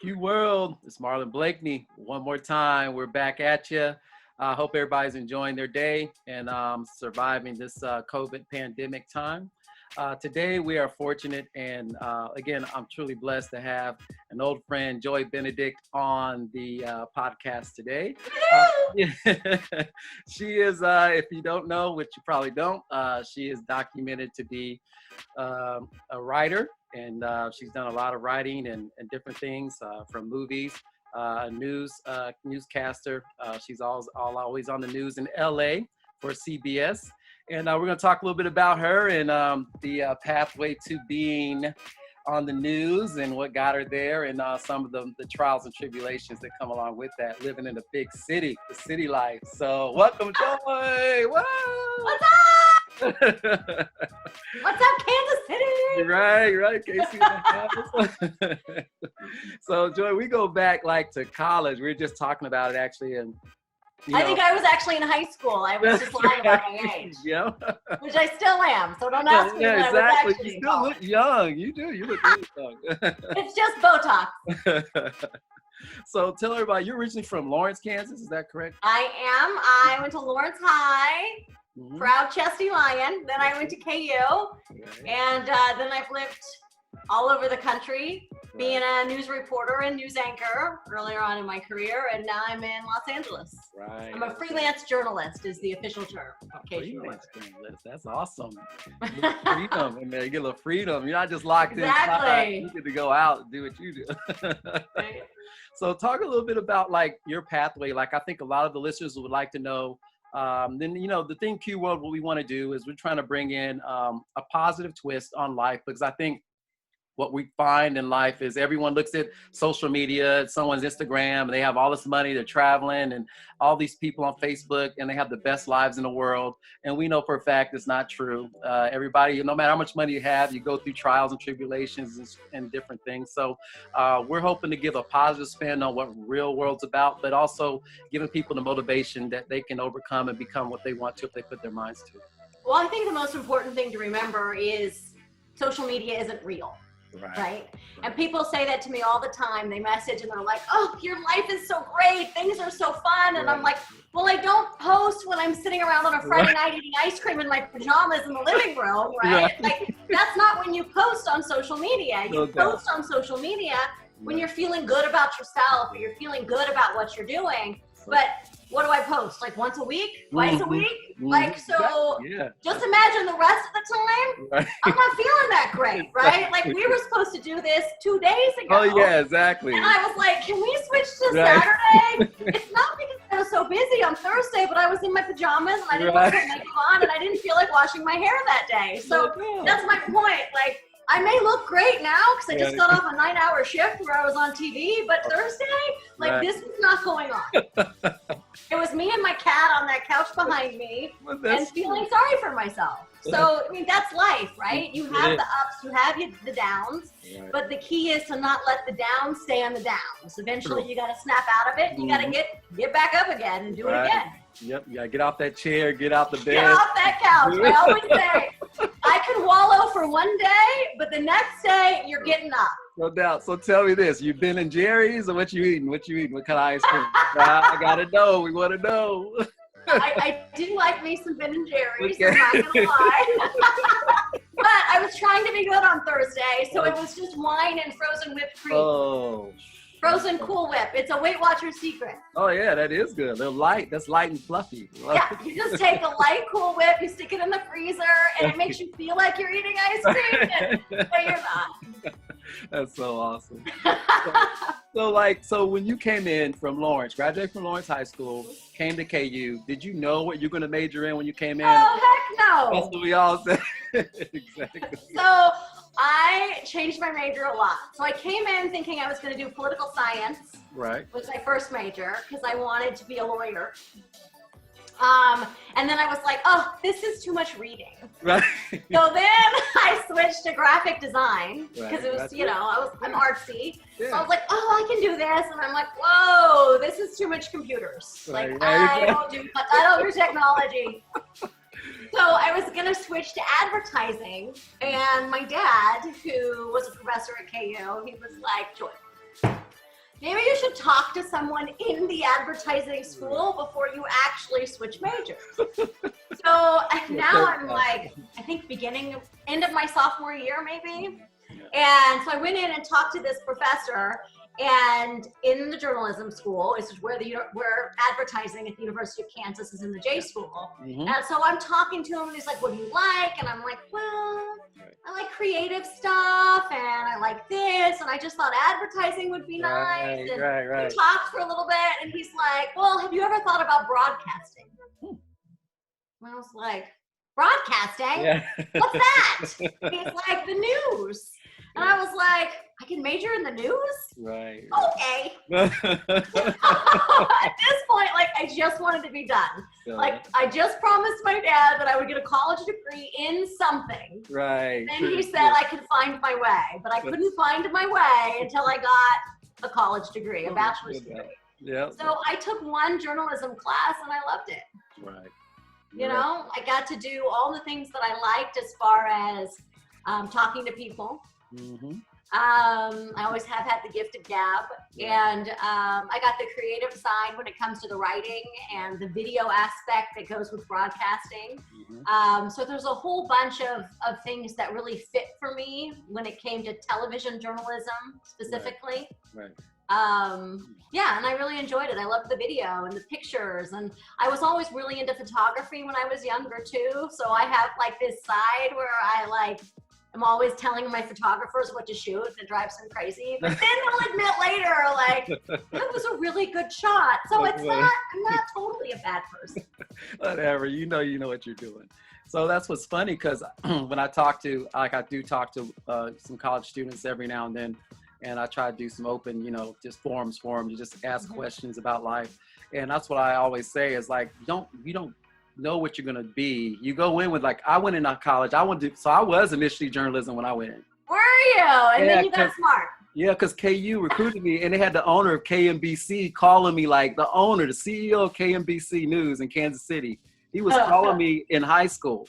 QWorld, it's Marlin Blakeney. One more time, we're back at you. I hope everybody's enjoying their day and surviving this COVID pandemic time. Today, we are fortunate, and again, I'm truly blessed to have an old friend, Joy Benedict, on the podcast today. She is, if you don't know, which you probably don't, she is documented to be a writer, and she's done a lot of writing and different things from movies, newscaster. She's always on the news in LA for CBS. And we're going to talk a little bit about her and the pathway to being on the news and what got her there, and some of the trials and tribulations that come along with that, living in a big city, the city life. So welcome, Joy. Whoa. What's up? What's up, Kansas City? Right, Casey. So, Joy, we go back like to college. We were just talking about it actually, and I think I was actually in high school. I was just lying about my age. Yeah. Which I still am, so don't ask me when exactly. I was actually You still look young. You do. You look really young. It's just Botox. So tell everybody, you're originally from Lawrence, Kansas. Is that correct? I am. I went to Lawrence High, proud Chesty Lion. Then I went to KU, and then I've lived all over the country, being a news reporter and news anchor earlier on in my career, and now I'm in Los Angeles. Right. I'm a freelance journalist is the official term. Freelance journalist. That's awesome. Freedom in there. You get a little freedom. You're not just locked Exactly. inside. You get to go out and do what you do. Right. So talk a little bit about like your pathway. Like I think a lot of the listeners would like to know. Then, you know, the thing QWorld, what we want to do is we're trying to bring in a positive twist on life, because I think what we find in life is everyone looks at social media, someone's Instagram, and they have all this money, they're traveling, and all these people on Facebook, and they have the best lives in the world. And we know for a fact it's not true. Everybody, no matter how much money you have, you go through trials and tribulations and different things. So we're hoping to give a positive spin on what real world's about, but also giving people the motivation that they can overcome and become what they want to if they put their minds to it. Well, I think the most important thing to remember is social media isn't real. Right? And people say that to me all the time. They message and they're like, oh, your life is so great. Things are so fun. And I'm like, well, I don't post when I'm sitting around on a Friday night eating ice cream in my pajamas in the living room, right? Like, that's not when you post on social media. You post on social media when you're feeling good about yourself, or you're feeling good about what you're doing. But what do I post? Like once a week? Twice a week? Like, so just imagine the rest of the time, I'm not feeling that great, right? Like we were supposed to do this 2 days ago. Oh yeah, exactly. And I was like, can we switch to Saturday? It's not because I was so busy on Thursday, but I was in my pajamas and I didn't want to put makeup on and I didn't feel like washing my hair that day. So that's my point. Like, I may look great now because I just got off a 9-hour shift where I was on TV, but Thursday, like this was not going on. It was me and my cat on that couch behind me and feeling sorry for myself. So, I mean, that's life, right? You have the ups, you have the downs, but the key is to not let the downs stay on the downs. Eventually, you got to snap out of it. And you got to get back up again and do it again. Yep, you gotta get off that chair, get out the bed. Get off that couch. I always say, I can wallow for one day, but the next day, you're getting up. No doubt. So tell me this, you Ben and Jerry's, or what you eating? What kind of ice cream? I gotta know, we wanna know. I do like me some Ben and Jerry's, I'm not gonna lie. But I was trying to be good on Thursday, so it was just wine and frozen whipped cream. Oh. Frozen Cool Whip. It's a Weight Watchers secret. Oh yeah, that is good. They're light. That's light and fluffy. Yeah, you just take a light Cool Whip, you stick it in the freezer, and it makes you feel like you're eating ice cream, but you're not. That's so awesome. So when you came in from Lawrence, graduated from Lawrence High School, came to KU, did you know what you're going to major in when you came in? Oh, heck no. That's what we all said. Exactly. So I changed my major a lot. So I came in thinking I was going to do political science. Right. Was my first major because I wanted to be a lawyer. And then I was like, oh, this is too much reading. Right. So then I switched to graphic design because it was, I'm artsy. Yeah. So I was like, oh, I can do this. And I'm like, whoa, this is too much computers. Right, Like, right. I don't do technology. So I was going to switch to advertising. And my dad, who was a professor at KU, he was like, Joy, maybe you should talk to someone in the advertising school before you actually switch majors. So now I'm like, I think end of my sophomore year maybe. And so I went in and talked to this professor, and in the journalism school, this is where advertising at the University of Kansas is in the J school. Mm-hmm. And so I'm talking to him and he's like, what do you like? And I'm like, well, I like creative stuff and I like this. And I just thought advertising would be nice. And we talked for a little bit and he's like, well, have you ever thought about broadcasting? And I was like, broadcasting? Yeah. What's that? He's like, the news. And I was like, I can major in the news? Right. Okay. At this point, like, I just wanted to be done. Yeah. Like, I just promised my dad that I would get a college degree in something. Right. And he said I could find my way. But I couldn't find my way until I got a college degree, a bachelor's degree. Yeah. So I took one journalism class and I loved it. Right. You know, I got to do all the things that I liked as far as talking to people. Mm-hmm. I always have had the gift of gab, and I got the creative side when it comes to the writing and the video aspect that goes with broadcasting. Mm-hmm. So there's a whole bunch of things that really fit for me when it came to television journalism specifically. Right. Yeah, and I really enjoyed it. I loved the video and the pictures, and I was always really into photography when I was younger too. So I have like this side where I'm always telling my photographers what to shoot, and it drives them crazy. But then they'll admit later, like, that was a really good shot. So I'm not totally a bad person. Whatever, you know what you're doing. So that's what's funny, because when I do talk to some college students every now and then, and I try to do some open, just forums for them to just ask questions about life. And that's what I always say is like, you don't know what you're gonna be. You go in with I went into college. So I was initially journalism when I went in. Were you? And then you got smart. Yeah, because KU recruited me, and they had the owner of KMBC calling me, like the CEO of KMBC News in Kansas City. He was calling me in high school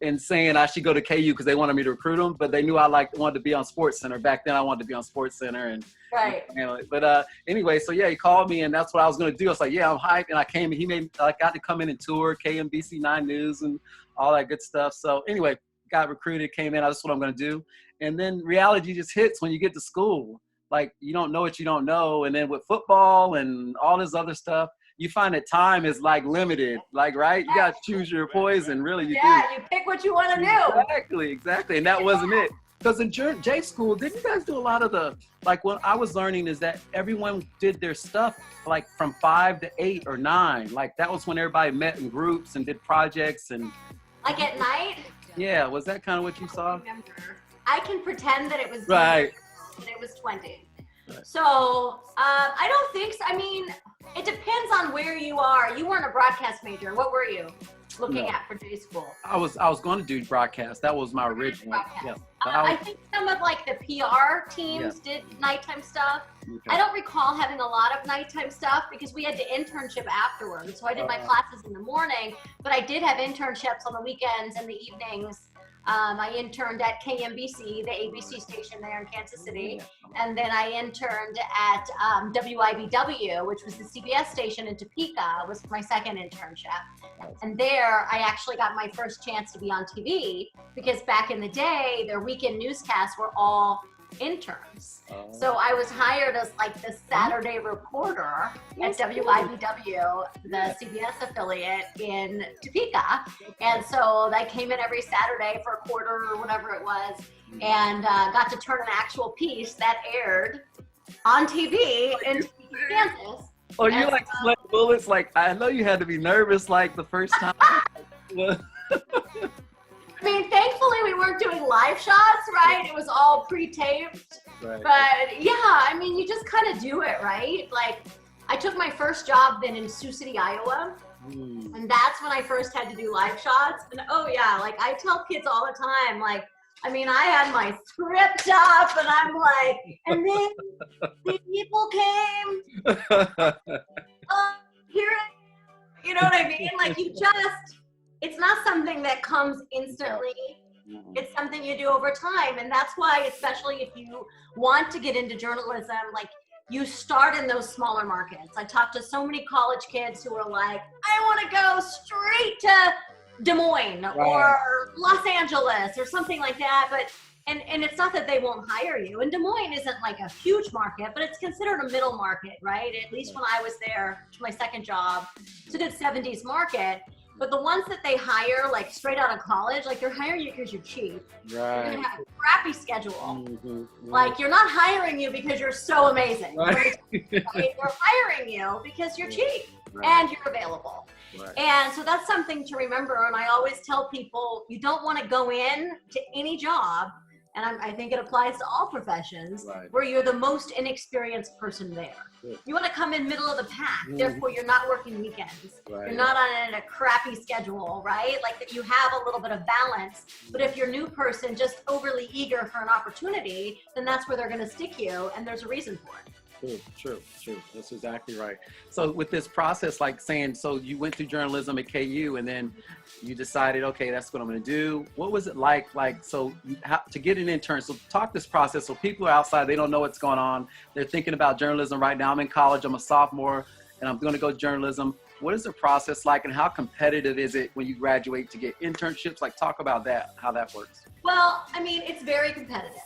and saying I should go to KU because they wanted me to recruit him, but they knew I wanted to be on SportsCenter. Back then I wanted to be on SportsCenter and right. But anyway, so yeah, he called me and that's what I was going to do. I was like, yeah, I'm hyped. And I came and I got to come in and tour KMBC 9 News and all that good stuff. So anyway, got recruited, came in, that's what I'm going to do. And then reality just hits when you get to school. Like, you don't know what you don't know. And then with football and all this other stuff, you find that time is limited, right? You got to choose your poison, really. You do. You pick what you want to do. Exactly. And that wasn't it. Because in J school, didn't you guys do a lot of what I was learning is that everyone did their stuff from 5 to 8 or 9. That was when everybody met in groups and did projects and. Like at night? Yeah, was that kind of what you saw? I can pretend that it was right. And it was 20. Right. So I don't think so. I mean, it depends on where you are. You weren't a broadcast major. What were you looking at for J school? I was going to do broadcast. That was my original. Yeah. I think some of the PR teams did nighttime stuff. Okay. I don't recall having a lot of nighttime stuff because we had to internship afterwards. So I did my classes in the morning, but I did have internships on the weekends and the evenings. I interned at KMBC, the ABC station there in Kansas City. And then I interned at WIBW, which was the CBS station in Topeka, was my second internship. And there I actually got my first chance to be on TV because back in the day, their weekend newscasts were all interns. So I was hired as the Saturday reporter at WIBW, the CBS affiliate in Topeka. And so I came in every Saturday for a quarter or whatever it was and got to turn an actual piece that aired on TV in Kansas. Oh, you sweat bullets? I know you had to be nervous the first time. I mean, thankfully we weren't doing live shots, right? It was all pre-taped. Right. But yeah, I mean, you just kind of do it, right? I took my first job then in Sioux City, Iowa. And that's when I first had to do live shots. And oh yeah, like I tell kids all the time, like, I mean, I had my script up and I'm like, and then the people came, here, you know what I mean? Like it's not something that comes instantly. It's something you do over time. And that's why, especially if you want to get into journalism, like you start in those smaller markets. I talked to so many college kids who are like, I want to go straight to Des Moines or Los Angeles or something like that. But and it's not that they won't hire you. And Des Moines isn't like a huge market, but it's considered a middle market, right? At least when I was there, my second job, it's a good 70s market. But the ones that they hire, like straight out of college, like they're hiring you because you're cheap. Right. You're gonna have a crappy schedule. Like you're not hiring you because you're so amazing. Right. They're hiring you because you're cheap and you're available. Right. And so that's something to remember. And I always tell people, you don't want to go in to any job, and I think it applies to all professions, where you're the most inexperienced person there. You want to come in middle of the pack, therefore you're not working weekends. You're not on a crappy schedule, right? Like that you have a little bit of balance. But if you're a new person just overly eager for an opportunity, then that's where they're going to stick you, and there's a reason for it. True. That's exactly right. So with this process, like saying, so you went through journalism at KU and then you decided, okay, that's what I'm going to do. What was it like, so to get an intern? So talk this process. So people are outside, they don't know what's going on. They're thinking about journalism right now. I'm in college, I'm a sophomore, and I'm going to go to journalism. What is the process like, and how competitive is it when you graduate to get internships? Like, talk about that, how that works. Well, I mean, it's very competitive.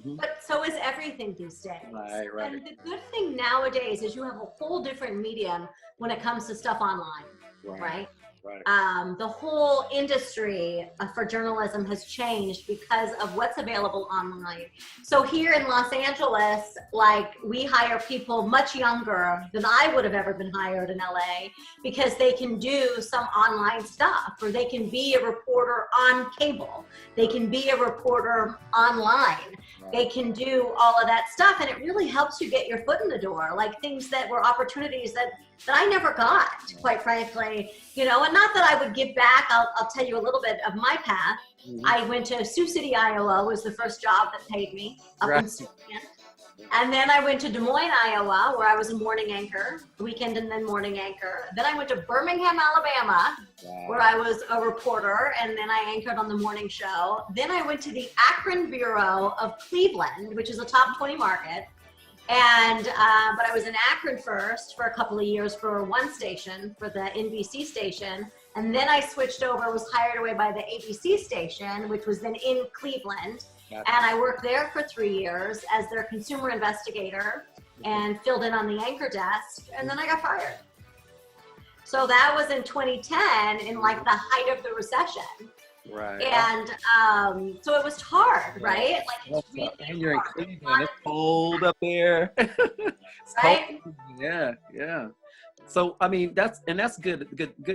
But so is everything these days. Right. And the good thing nowadays is you have a whole different medium when it comes to stuff online, right? The whole industry for journalism has changed because of what's available online. So here in Los Angeles, like we hire people much younger than I would have ever been hired in LA, because they can do some online stuff, or they can be a reporter on cable. They can be a reporter online. They can do all of that stuff, and it really helps you get your foot in the door, like things that were opportunities that I never got, quite frankly, you know. And not that I would give back. I'll tell you a little bit of my path. I went to Sioux City, Iowa, was the first job that paid me up in Sioux. And then I went to Des Moines, Iowa, where I was a morning anchor, weekend and then morning anchor. Then I went to Birmingham, Alabama, where I was a reporter, and then I anchored on the morning show. Then I went to the Akron Bureau of Cleveland, which is a top 20 market. And, but I was in Akron first for a couple of years for one station, for the NBC station. And then I switched over, was hired away by the ABC station, which was then in Cleveland. And I worked there for 3 years as their consumer investigator and filled in on the anchor desk. And then I got fired. So that was in 2010, in like the height of the recession. Right. And so it was hard, right? Like it's really and you're hard. in Cleveland, it's cold up there. It's right? cold. Yeah. So I mean, that's good.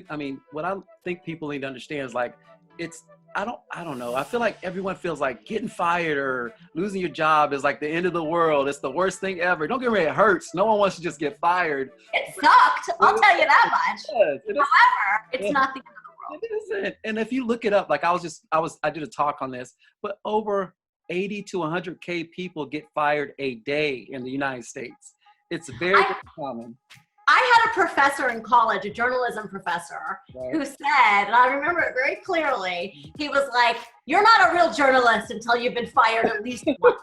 I mean, what I think people need to understand is like, I don't know. I feel like everyone feels like getting fired or losing your job is like the end of the world. It's the worst thing ever. Don't get me wrong, it hurts. No one wants to just get fired. It sucked. I'll tell you that much. However, it's not the end of the world. It isn't. And if you look it up, like I did a talk on this, but over 80 to 100K people get fired a day in the United States. It's very common. I had a professor in college, a journalism professor, who said, and I remember it very clearly, he was like, "You're not a real journalist until you've been fired at least once."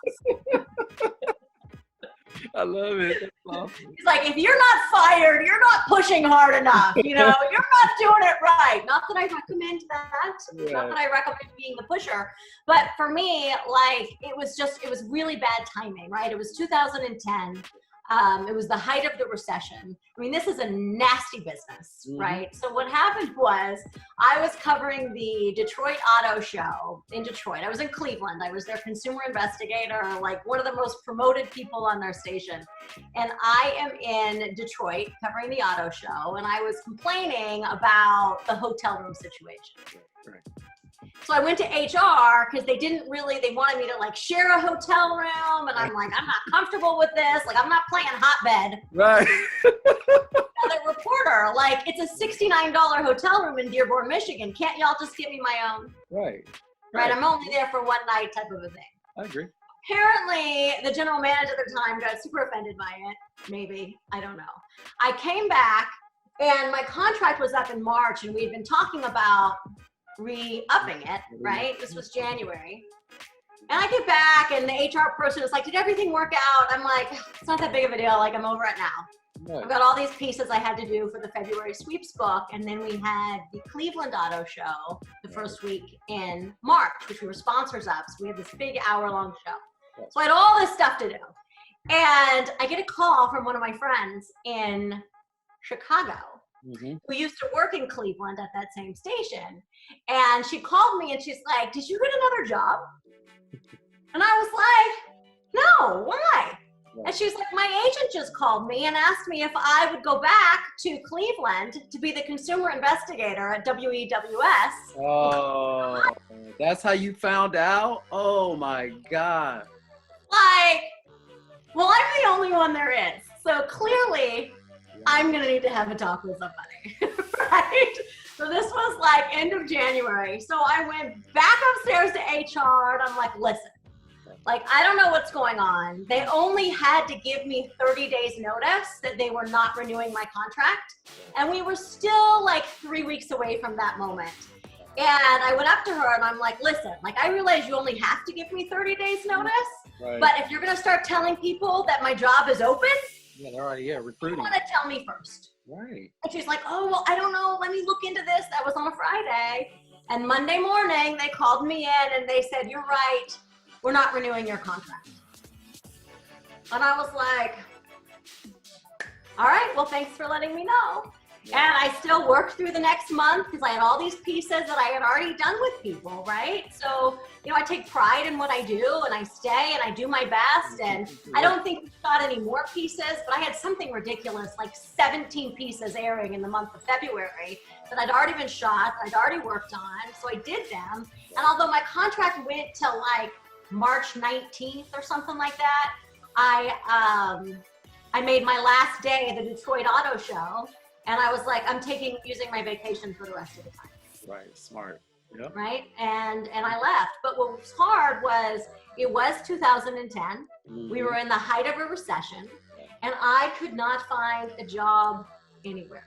I love it. That's awesome. He's like, if you're not fired, you're not pushing hard enough. You know, you're not doing it right. Not that I recommend that. Not that I recommend being the pusher. But for me, like, it was really bad timing, right? It was 2010. It was the height of the recession. I mean, this is a nasty business, right? So what happened was I was covering the Detroit Auto Show in Detroit. I was in Cleveland. I was their consumer investigator, like one of the most promoted people on their station. And I am in Detroit covering the auto show, and I was complaining about the hotel room situation. So I went to HR because they wanted me to like share a hotel room. And I'm like, I'm not comfortable with this. Like, I'm not playing hotbed. Right. The reporter, like, it's a $69 hotel room in Dearborn, Michigan. Can't y'all just give me my own? Right. Right. I'm only there for one night type of a thing. I agree. Apparently, the general manager at the time got super offended by it. Maybe. I don't know. I came back and my contract was up in March and we'd been talking about re-upping it, right? This was January. And I get back and the HR person was like, did everything work out? I'm like, it's not that big of a deal. Like, I'm over it now. I've got all these pieces I had to do for the February sweeps book. And then we had the Cleveland Auto Show the first week in March, which we were sponsors of. So we had this big hour-long show. So I had all this stuff to do. And I get a call from one of my friends in Chicago who used to work in Cleveland at that same station. And she called me and she's like, did you get another job? And I was like, no, why? And she's like, my agent just called me and asked me if I would go back to Cleveland to be the consumer investigator at WEWS. Oh, that's how you found out? Oh my God. Like, well, I'm the only one there is. So clearly, I'm going to need to have a talk with somebody, right? So this was like end of January. So I went back upstairs to HR and I'm like, listen. Like, I don't know what's going on. They only had to give me 30 days notice that they were not renewing my contract. And we were still like 3 weeks away from that moment. And I went up to her and I'm like, listen, like, I realize you only have to give me 30 days notice. Right. But if you're going to start telling people that my job is open, they're already recruiting. You want to tell me first. Right. And she's like, oh, well, I don't know. Let me look into this. That was on a Friday. And Monday morning, they called me in and they said, you're right. We're not renewing your contract. And I was like, all right, well, thanks for letting me know. And I still worked through the next month because I had all these pieces that I had already done with people, right? So, you know, I take pride in what I do and I stay and I do my best. And I don't think we shot any more pieces, but I had something ridiculous, like 17 pieces airing in the month of February that I'd already been shot, that I'd already worked on. So I did them. And although my contract went to like March 19th or something like that, I made my last day at the Detroit Auto Show. And I was like, I'm using my vacation for the rest of the time. Right, smart. Yep. Right, and I left. But what was hard was, it was 2010. We were in the height of a recession, and I could not find a job anywhere.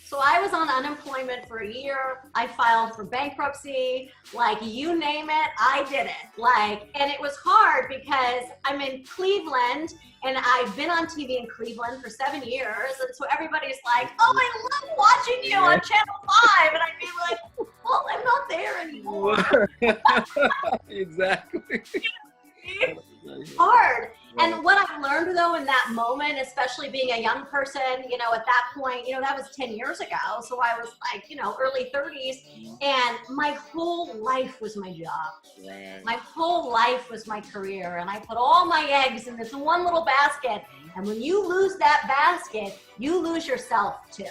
So I was on unemployment for a year. I filed for bankruptcy, like, you name it, I did it. Like, and it was hard because I'm in Cleveland and I've been on TV in Cleveland for 7 years. And so everybody's like, oh, I love watching you on Channel 5. And I'd be like, well, I'm not there anymore. Exactly. Hard. And what I learned though in that moment, especially being a young person, you know, at that point, you know, that was 10 years ago. So I was like, you know, early 30s, and my whole life was my job. Right. My whole life was my career, and I put all my eggs in this one little basket. And when you lose that basket, you lose yourself too.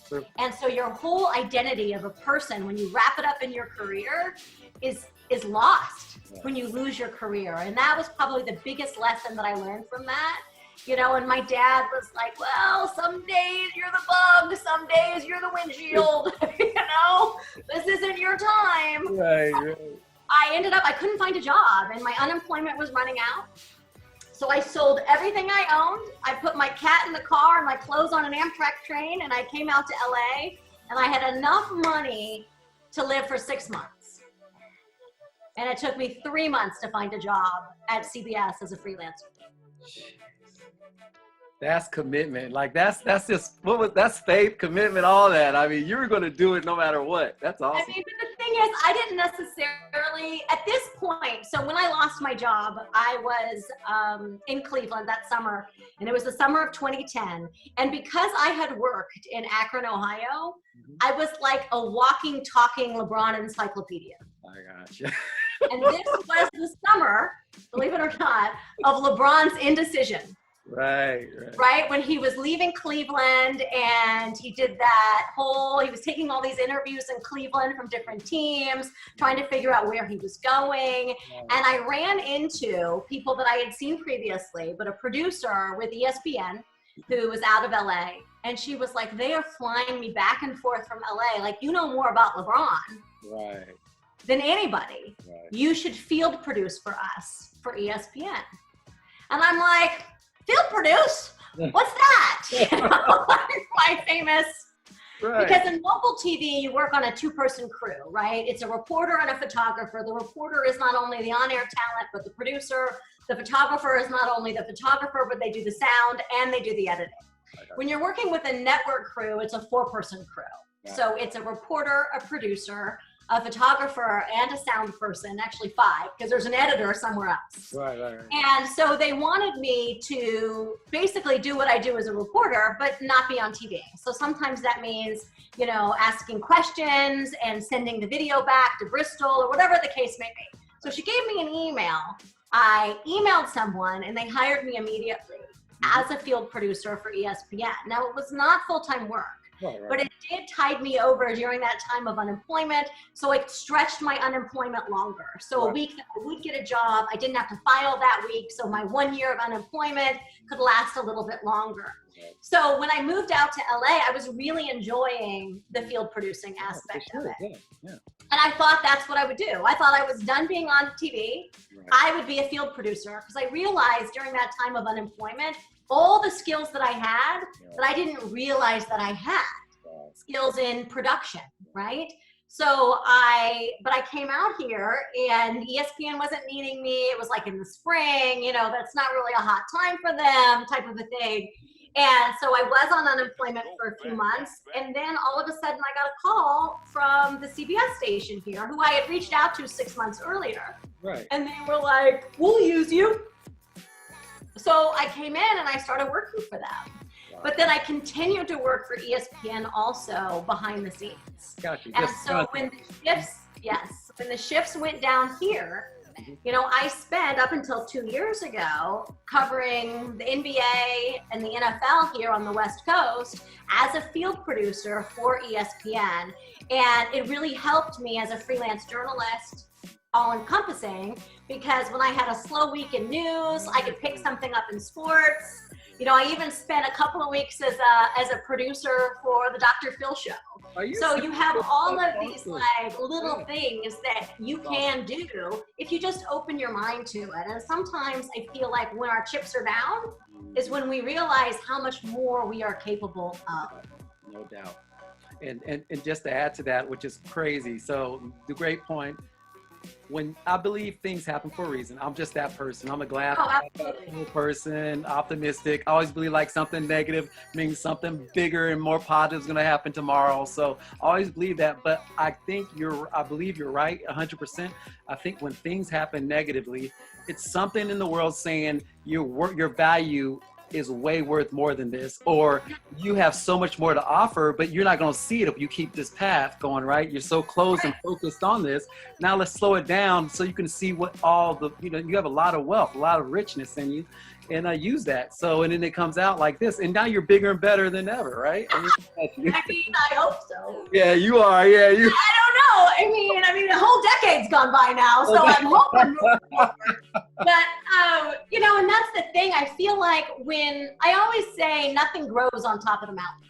True. And so your whole identity of a person, when you wrap it up in your career, is lost when you lose your career. And that was probably the biggest lesson that I learned from that. You know, and my dad was like, well, some days you're the bug, some days you're the windshield. You know, this isn't your time. Right. I couldn't find a job, and my unemployment was running out. So I sold everything I owned. I put my cat in the car and my clothes on an Amtrak train, and I came out to LA, and I had enough money to live for 6 months. And it took me 3 months to find a job at CBS as a freelancer. That's commitment. Like, that's that's faith, commitment, all that. I mean, you were going to do it no matter what. That's awesome. I mean, but the thing is, I didn't necessarily, at this point, so when I lost my job, I was in Cleveland that summer, and it was the summer of 2010. And because I had worked in Akron, Ohio, I was like a walking, talking LeBron encyclopedia. I gotcha. And this was the summer, believe it or not, of LeBron's indecision. Right? When he was leaving Cleveland and he did that he was taking all these interviews in Cleveland from different teams, trying to figure out where he was going. And I ran into people that I had seen previously, but a producer with ESPN who was out of LA. And she was like, they are flying me back and forth from LA. Like, you know more about LeBron than anybody. You should field produce for us for ESPN. And I'm like, field produce? What's that? You know, my famous, because in local TV, you work on a two-person crew, right? It's a reporter and a photographer. The reporter is not only the on-air talent, but the producer. The photographer is not only the photographer, but they do the sound and they do the editing. When you're working with a network crew, it's a four-person crew. So it's a reporter, a producer, a photographer, and a sound person, actually 5, because there's an editor somewhere else. And so they wanted me to basically do what I do as a reporter, but not be on TV. So sometimes that means, you know, asking questions and sending the video back to Bristol or whatever the case may be. So she gave me an email. I emailed someone and they hired me immediately as a field producer for ESPN. Now, it was not full-time work. But it did tide me over during that time of unemployment, so it stretched my unemployment longer. So a week that I would get a job, I didn't have to file that week, so my 1 year of unemployment could last a little bit longer. So when I moved out to LA, I was really enjoying the field producing aspect of it. And I thought that's what I would do. I thought I was done being on TV. I would be a field producer, because I realized during that time of unemployment, all the skills that I had that I didn't realize that I had, skills in production, right? So but I came out here and ESPN wasn't needing me. It was like in the spring, you know, that's not really a hot time for them type of a thing. And so I was on unemployment for a few months. And then all of a sudden I got a call from the CBS station here, who I had reached out to 6 months earlier. And they were like, we'll use you. So I came in and I started working for them. But then I continued to work for ESPN also behind the scenes. And so when the shifts went down here, you know, I spent up until 2 years ago covering the NBA and the NFL here on the West Coast as a field producer for ESPN. And it really helped me as a freelance journalist, all encompassing, because when I had a slow week in news, I could pick something up in sports. You know, I even spent a couple of weeks as a producer for the Dr. Phil show. So you have all of these like little things that you can do if you just open your mind to it. And sometimes I feel like when our chips are down is when we realize how much more we are capable of. No doubt. And just to add to that, which is crazy. So the great point, when I believe things happen for a reason, I'm just that person. I'm a glass person, optimistic. I always believe like something negative means something bigger and more positive is going to happen tomorrow. So I always believe that. But I believe you're right 100%. I think when things happen negatively, it's something in the world saying your value is way worth more than this, or you have so much more to offer, but you're not going to see it if you keep this path going, right? You're so close and focused on this. Now let's slow it down so you can see what all the, you know, you have a lot of wealth, a lot of richness in you, and I use that. So, and then it comes out like this, and now you're bigger and better than ever, right? I mean, I hope so. Yeah, you are. Yeah, you. I don't know. I mean, a whole decade's gone by now, so I'm hoping. But you know, and that's the thing. I feel like when I always say nothing grows on top of the mountain,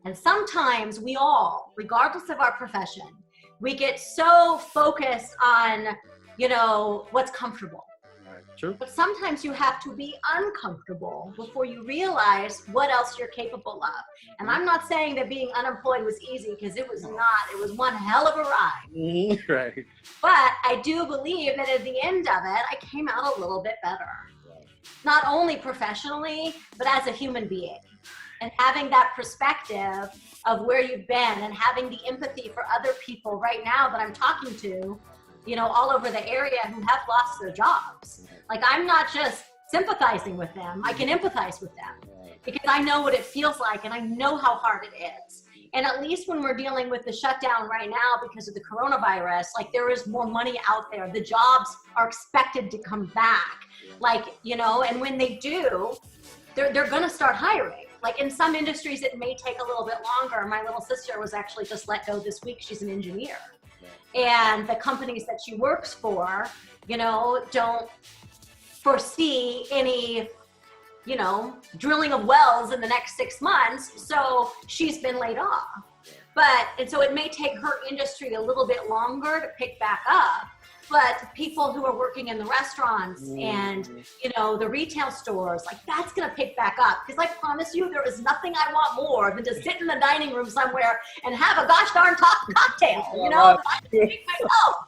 and sometimes we all, regardless of our profession, we get so focused on, you know, what's comfortable. True. But sometimes you have to be uncomfortable before you realize what else you're capable of. And I'm not saying that being unemployed was easy, because it was not. It was one hell of a ride. Right. But I do believe that at the end of it, I came out a little bit better. Not only professionally, but as a human being. And having that perspective of where you've been and having the empathy for other people right now that I'm talking to, you know, all over the area who have lost their jobs. Like, I'm not just sympathizing with them, I can empathize with them because I know what it feels like and I know how hard it is. And at least when we're dealing with the shutdown right now because of the coronavirus, like, there is more money out there. The jobs are expected to come back. Like, you know, and when they do, they're going to start hiring. Like in some industries, it may take a little bit longer. My little sister was actually just let go this week. She's an engineer. And the companies that she works for, you know, don't foresee any, you know, drilling of wells in the next 6 months. So she's been laid off. And so it may take her industry a little bit longer to pick back up. But people who are working in the restaurants and, you know, the retail stores, like that's going to pick back up. Because I promise you, there is nothing I want more than to sit in the dining room somewhere and have a gosh darn cocktail, you know, I can make myself.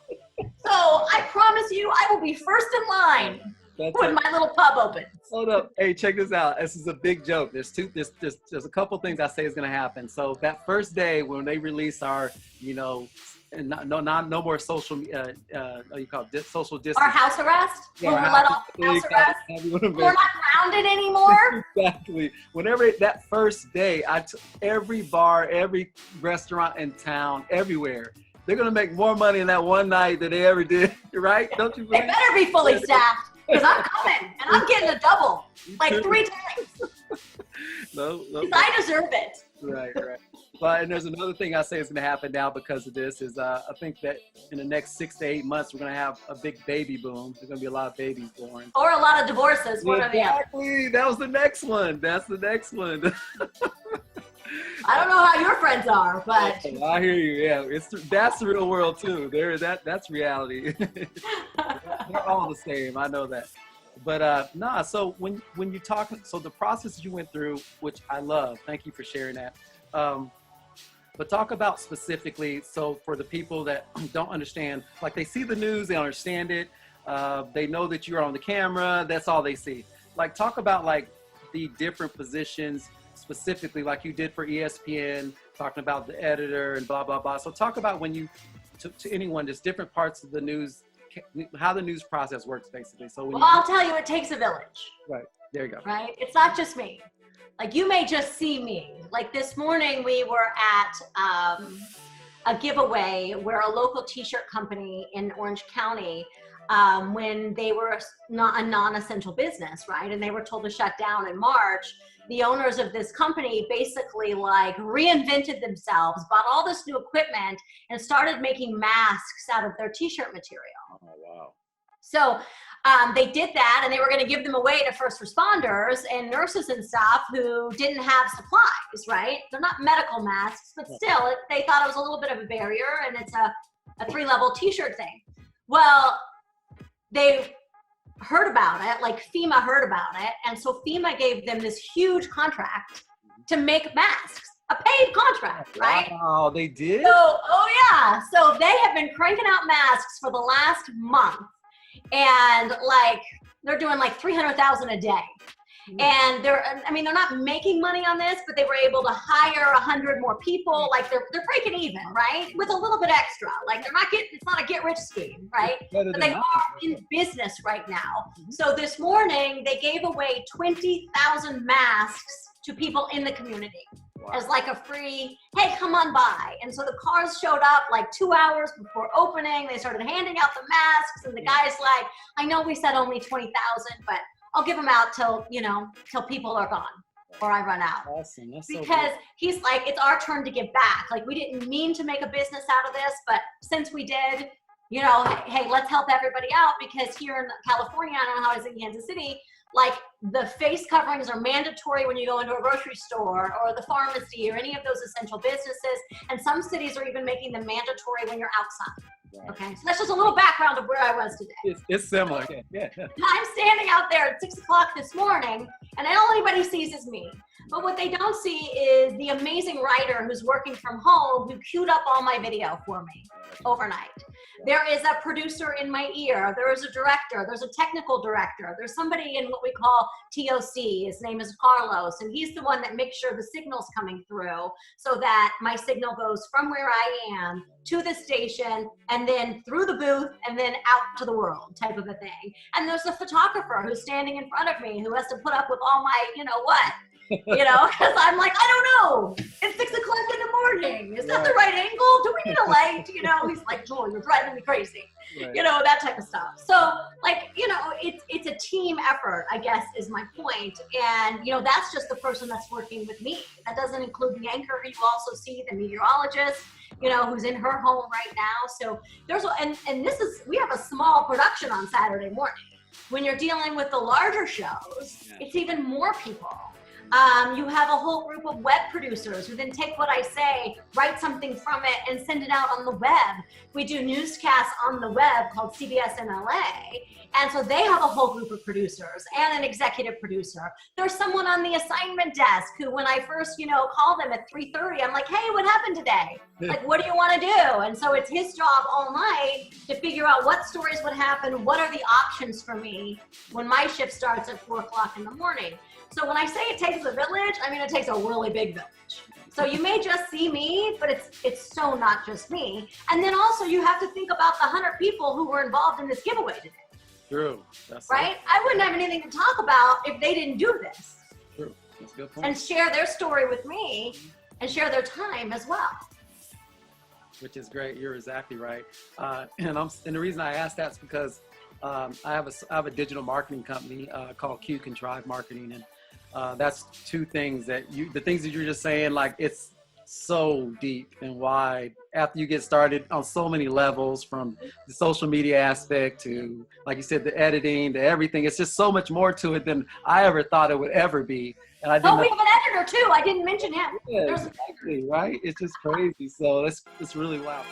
So I promise you, I will be first in line when my little pub opens. Hold up. Hey, check this out. This is a big joke. There's a couple things I say is going to happen. So that first day when they release our, you know, and no more social, what you call it, social distance. Or house arrest? Yeah, when we're let off house arrest? We're not grounded anymore? Exactly. Whenever that first day, I took every bar, every restaurant in town, everywhere. They're going to make more money in that one night than they ever did, right? Don't you believe? They better be fully staffed, because I'm coming, and I'm getting a double, like 3 times. No. Because I deserve it. Right. But and there's another thing I say is going to happen now because of this is I think that in the next 6 to 8 months we're going to have a big baby boom. There's going to be a lot of babies born. Or a lot of divorces. One or the other. Exactly. That was the next one. That's the next one. I don't know how your friends are, but I hear you. Yeah, that's the real world too. That's reality. They're all the same. I know that. But so when you talk, so the process you went through, which I love. Thank you for sharing that. But talk about specifically, so for the people that don't understand, like they see the news, they understand it, they know that you're on the camera, that's all they see. Like talk about like the different positions specifically, like you did for ESPN, talking about the editor and blah, blah, blah. So talk about when you, to anyone, just different parts of the news, how the news process works basically. So when I'll tell you, it takes a village. Right, there you go. Right, it's not just me. Like you may just see me. Like this morning we were at a giveaway where a local t-shirt company in Orange County, when they were not a non-essential business, right? And they were told to shut down in March. The owners of this company basically like reinvented themselves, bought all this new equipment and started making masks out of their t-shirt material. Oh, wow. So they did that and they were going to give them away to first responders and nurses and stuff who didn't have supplies, right? They're not medical masks, but still they thought it was a little bit of a barrier, and it's a 3-level t-shirt thing. Well, they heard about it, like FEMA heard about it. And so FEMA gave them this huge contract to make masks, a paid contract, right? Wow, they did? So, oh yeah. So they have been cranking out masks for the last month. And like, they're doing like 300,000 a day. And they're not making money on this, but they were able to hire 100 more people. Like they're breaking even, right? With a little bit extra. Like it's not a get rich scheme, right? But they are in business right now. So this morning they gave away 20,000 masks to people in the community. Wow. As like a free, hey, come on by. And so the cars showed up like 2 hours before opening. They started handing out the masks, and the guy's like, I know we said only 20,000, but I'll give them out till people are gone or I run out. Awesome. That's because so he's like, it's our turn to give back. Like we didn't mean to make a business out of this, but since we did, you know, hey, let's help everybody out, because here in California, I don't know how it is in Kansas City, like the face coverings are mandatory when you go into a grocery store or the pharmacy or any of those essential businesses. And some cities are even making them mandatory when you're outside. Right. Okay, so that's just a little background of where I was today. It's similar. Yeah. I'm standing out there at 6 o'clock this morning, and all anybody sees is me. But what they don't see is the amazing writer who's working from home who queued up all my video for me overnight. There is a producer in my ear. There is a director. There's a technical director. There's somebody in what we call TOC. His name is Carlos, and he's the one that makes sure the signal's coming through so that my signal goes from where I am to the station and then through the booth and then out to the world type of a thing. And there's a photographer who's standing in front of me who has to put up with all my, you know what, you know, because I'm like, I don't know. It's 6 o'clock in the morning. Is that the right angle? Do we need a light? You know, he's like, Joel, you're driving me crazy. Right. You know, that type of stuff. So like, you know, it's a team effort, I guess, is my point. And, you know, that's just the person that's working with me. That doesn't include the anchor who you also see, the meteorologist, you know, who's in her home right now. So there's, and this is, we have a small production on Saturday morning. When you're dealing with the larger shows, it's even more people. You have a whole group of web producers who then take what I say, write something from it, and send it out on the web. We do newscasts on the web called CBS in LA. And so they have a whole group of producers and an executive producer. There's someone on the assignment desk who, when I first, you know, call them at 3:30, I'm like, hey, what happened today? Like, what do you want to do? And so it's his job all night to figure out what stories would happen, what are the options for me when my shift starts at 4 o'clock in the morning. So when I say it takes a village, I mean, it takes a really big village. So you may just see me, but it's so not just me. And then also you have to think about the 100 people who were involved in this giveaway today. True. That's right? I wouldn't have anything to talk about if they didn't do this. True. That's a good point. And share their story with me and share their time as well. Which is great. You're exactly right. And the reason I asked that is because I have a digital marketing company called Q Contrive Marketing, and that's two things that the things that you're just saying, like, it's so deep and wide after you get started on so many levels, from the social media aspect to, like you said, the editing, to everything. It's just so much more to it than I ever thought it would ever be. And I didn't we have an editor too. I didn't mention him. Yeah, exactly, right? It's just crazy. So it's really wild.